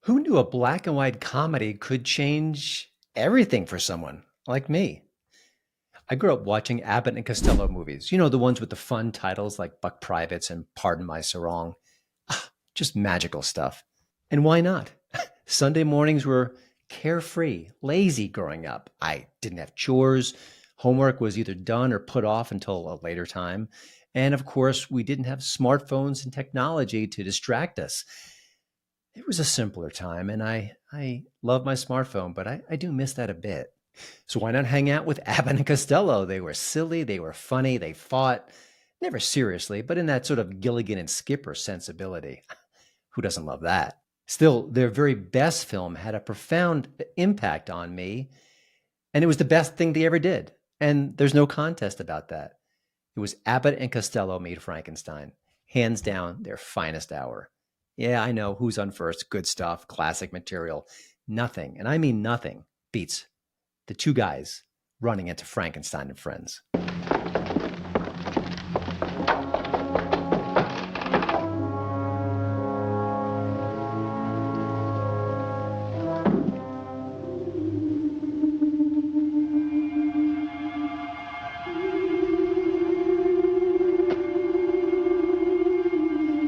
Who knew a black and white comedy could change everything for someone like me? I grew up watching Abbott and Costello movies. You know, the ones with the fun titles like Buck Privates and Pardon My Sarong. Just magical stuff. And why not? Sunday mornings were carefree, lazy growing up. I didn't have chores. Homework was either done or put off until a later time. And of course, we didn't have smartphones and technology to distract us. It was a simpler time, and I love my smartphone, but I do miss that a bit. So why not hang out with Abbott and Costello? They were silly, they were funny, they fought, never seriously, but in that sort of Gilligan and Skipper sensibility. Who doesn't love that? Still, their very best film had a profound impact on me, and it was the best thing they ever did. And there's no contest about that. It was Abbott and Costello made Frankenstein. Hands down, their finest hour. Yeah, I know, who's on first? Good stuff, classic material. Nothing, and I mean nothing, beats the two guys running into Frankenstein and Friends.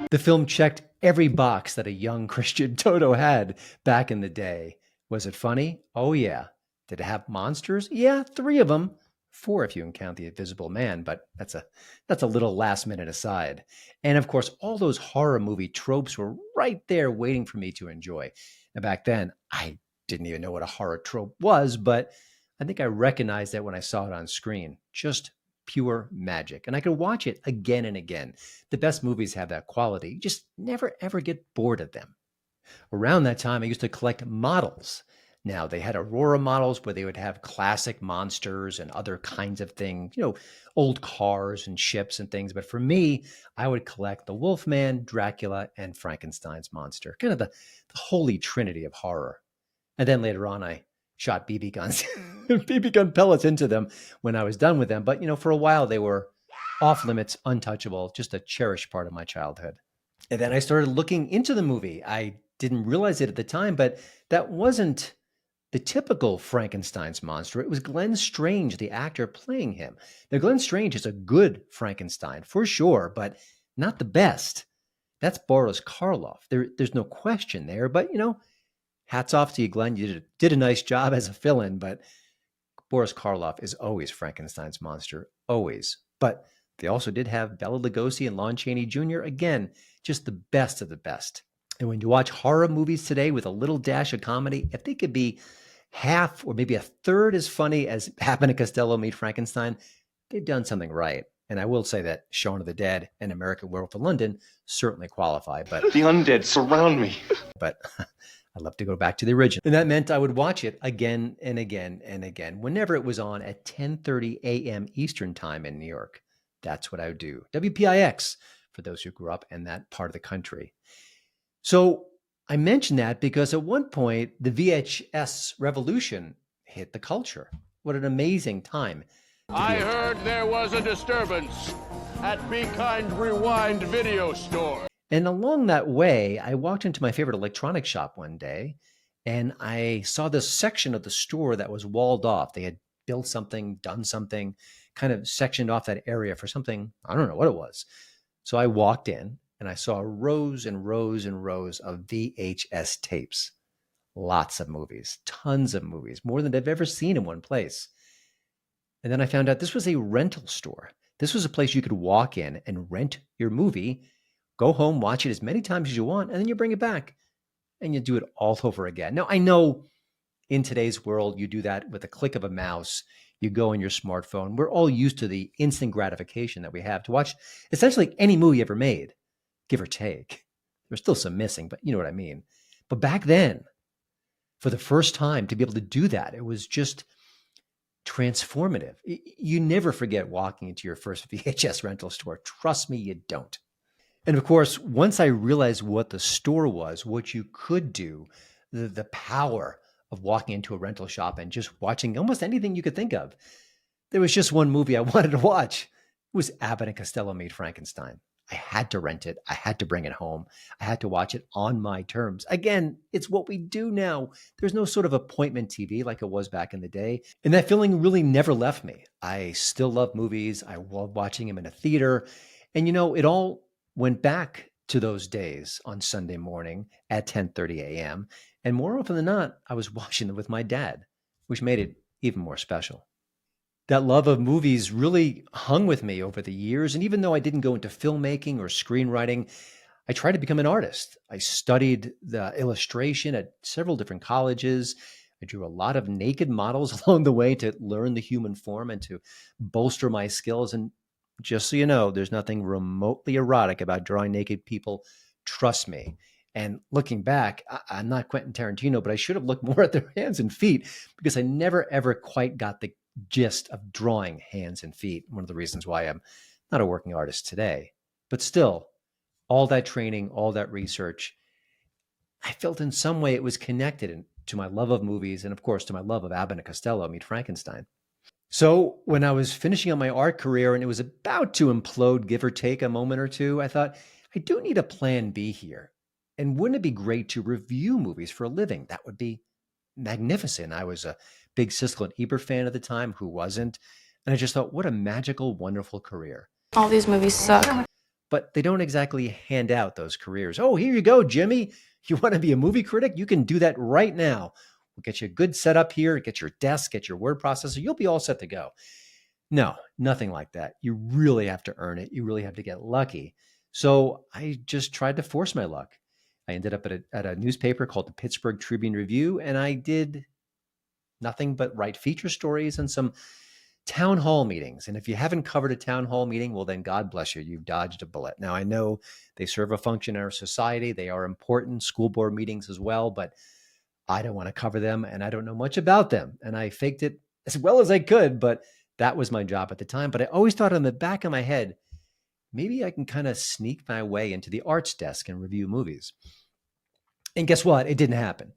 The film checked every box that a young Christian Toto had back in the day. Was it funny? Oh, yeah. Did it have monsters? Yeah, three of them. Four if you can count the Invisible Man, but that's a little last minute aside. And of course, all those horror movie tropes were right there waiting for me to enjoy. And back then, I didn't even know what a horror trope was, but I think I recognized that when I saw it on screen. Just pure magic. And I could watch it again and again. The best movies have that quality. You just never ever get bored of them. Around that time, I used to collect models. Now, they had Aurora models where they would have classic monsters and other kinds of things, old cars and ships and things. But for me, I would collect the Wolfman, Dracula, and Frankenstein's monster, kind of the holy trinity of horror. And then later on, I shot BB guns, BB gun pellets into them when I was done with them. But, for a while, they were off limits, untouchable, just a cherished part of my childhood. And then I started looking into the movie. I didn't realize it at the time, but that wasn't the typical Frankenstein's monster. It was Glenn Strange, the actor playing him. Now, Glenn Strange is a good Frankenstein, for sure, but not the best. That's Boris Karloff. There's no question there, but, hats off to you, Glenn. You did a nice job as a fill-in, but Boris Karloff is always Frankenstein's monster, always. But they also did have Bela Lugosi and Lon Chaney Jr. Again, just the best of the best. And when you watch horror movies today with a little dash of comedy, if they could be half or maybe a third as funny as Abbott and Costello Meet Frankenstein, they've done something right. And I will say that Shaun of the Dead and American Werewolf in London certainly qualify. But the undead surround me. But I'd love to go back to the original. And that meant I would watch it again and again and again whenever it was on at 10:30 a.m. Eastern time in New York. That's what I would do. WPIX, for those who grew up in that part of the country. So I mentioned that because at one point, the VHS Revolution hit the culture. What an amazing time. I heard there was a disturbance at Be Kind Rewind video store. And along that way, I walked into my favorite electronics shop one day, and I saw this section of the store that was walled off. They had built something, done something, kind of sectioned off that area for something. I don't know what it was. So I walked in, and I saw rows and rows and rows of VHS tapes. Lots of movies, tons of movies, more than I've ever seen in one place. And then I found out this was a rental store. This was a place you could walk in and rent your movie, go home, watch it as many times as you want, and then you bring it back and you do it all over again. Now, I know in today's world, you do that with a click of a mouse. You go on your smartphone. We're all used to the instant gratification that we have to watch essentially any movie ever made. Give or take. There's still some missing, but you know what I mean. But back then, for the first time, to be able to do that, it was just transformative. You never forget walking into your first VHS rental store. Trust me, you don't. And of course, once I realized what the store was, what you could do, the power of walking into a rental shop and just watching almost anything you could think of, there was just one movie I wanted to watch. It was Abbott and Costello Meet Frankenstein. I had to rent it. I had to bring it home. I had to watch it on my terms. Again, it's what we do now. There's no sort of appointment TV like it was back in the day. And that feeling really never left me. I still love movies. I love watching them in a theater. And it all went back to those days on Sunday morning at 10:30 a.m. And more often than not, I was watching them with my dad, which made it even more special. That love of movies really hung with me over the years. And even though I didn't go into filmmaking or screenwriting, I tried to become an artist. I studied the illustration at several different colleges. I drew a lot of naked models along the way to learn the human form and to bolster my skills. And just so you know, there's nothing remotely erotic about drawing naked people. Trust me. And looking back, I'm not Quentin Tarantino, but I should have looked more at their hands and feet because I never, ever quite got the gist of drawing hands and feet. One of the reasons why I'm not a working artist today. But still, all that training, all that research, I felt in some way it was connected to my love of movies and, of course, to my love of Abbott and Costello, meet Frankenstein. So when I was finishing up my art career and it was about to implode, give or take a moment or two, I thought, I do need a plan B here. And wouldn't it be great to review movies for a living? That would be magnificent. I was a big Siskel and Ebert fan at the time. Who wasn't? And I just thought, what a magical, wonderful career. All these movies suck. But they don't exactly hand out those careers. Oh, here you go, Jimmy. You want to be a movie critic? You can do that right now. We'll get you a good setup here, get your desk, get your word processor. You'll be all set to go. No, nothing like that. You really have to earn it. You really have to get lucky. So I just tried to force my luck. I ended up at a newspaper called the Pittsburgh Tribune Review, and I did nothing but write feature stories and some town hall meetings. And if you haven't covered a town hall meeting, well, then God bless you. You've dodged a bullet. Now, I know they serve a function in our society. They are important, school board meetings as well, but I don't want to cover them and I don't know much about them. And I faked it as well as I could, but that was my job at the time. But I always thought in the back of my head, maybe I can kind of sneak my way into the arts desk and review movies. And guess what? It didn't happen.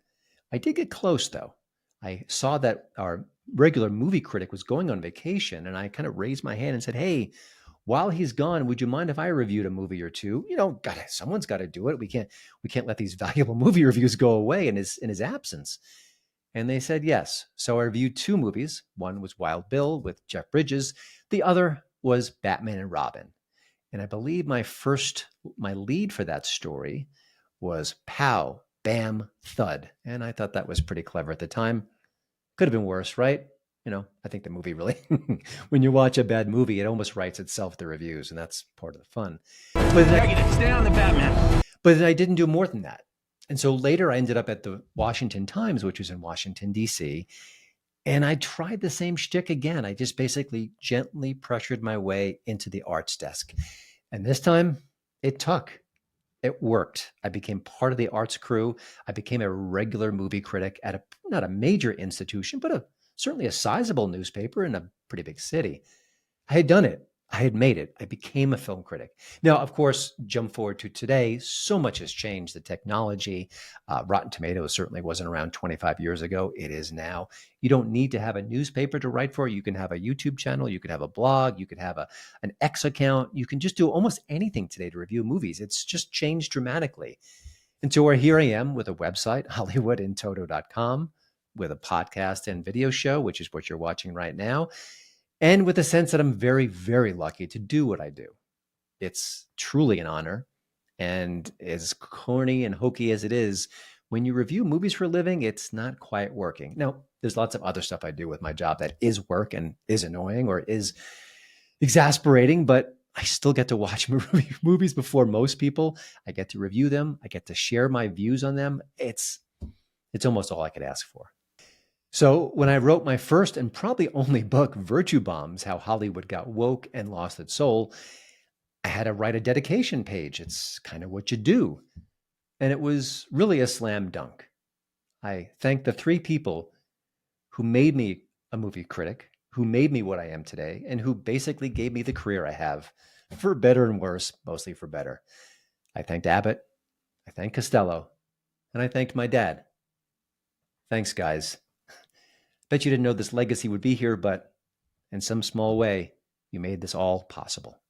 I did get close, though. I saw that our regular movie critic was going on vacation, and I kind of raised my hand and said, hey, while he's gone, would you mind if I reviewed a movie or two? Someone's got to do it. We can't let these valuable movie reviews go away in his absence. And they said yes. So I reviewed two movies. One was Wild Bill with Jeff Bridges. The other was Batman and Robin. And I believe my lead for that story was Pow, Bam, Thud. And I thought that was pretty clever at the time. Could have been worse, right? I think the movie really, when you watch a bad movie, it almost writes itself, the reviews, and that's part of the fun. But stay on the Batman. But then I didn't do more than that. And so later I ended up at the Washington Times, which was in Washington, D.C., and I tried the same shtick again. I just basically gently pressured my way into the arts desk. And this time it took. It worked. I became part of the arts crew. I became a regular movie critic at not a major institution, but certainly a sizable newspaper in a pretty big city. I had done it. I had made it. I became a film critic. Now, of course, jump forward to today, so much has changed. The technology, Rotten Tomatoes certainly wasn't around 25 years ago. It is now. You don't need to have a newspaper to write for. You can have a YouTube channel. You can have a blog. You can have an X account. You can just do almost anything today to review movies. It's just changed dramatically. And so here I am with a website, hollywoodintoto.com, with a podcast and video show, which is what you're watching right now. And with a sense that I'm very, very lucky to do what I do. It's truly an honor. And as corny and hokey as it is, when you review movies for a living, it's not quite working. Now, there's lots of other stuff I do with my job that is work and is annoying or is exasperating, but I still get to watch movies before most people. I get to review them. I get to share my views on them. It's almost all I could ask for. So when I wrote my first and probably only book, Virtue Bombs, How Hollywood Got Woke and Lost Its Soul, I had to write a dedication page. It's kind of what you do. And it was really a slam dunk. I thank the three people who made me a movie critic, who made me what I am today, and who basically gave me the career I have, for better and worse, mostly for better. I thanked Abbott, I thanked Costello, and I thanked my dad. Thanks, guys. Bet you didn't know this legacy would be here, but in some small way, you made this all possible.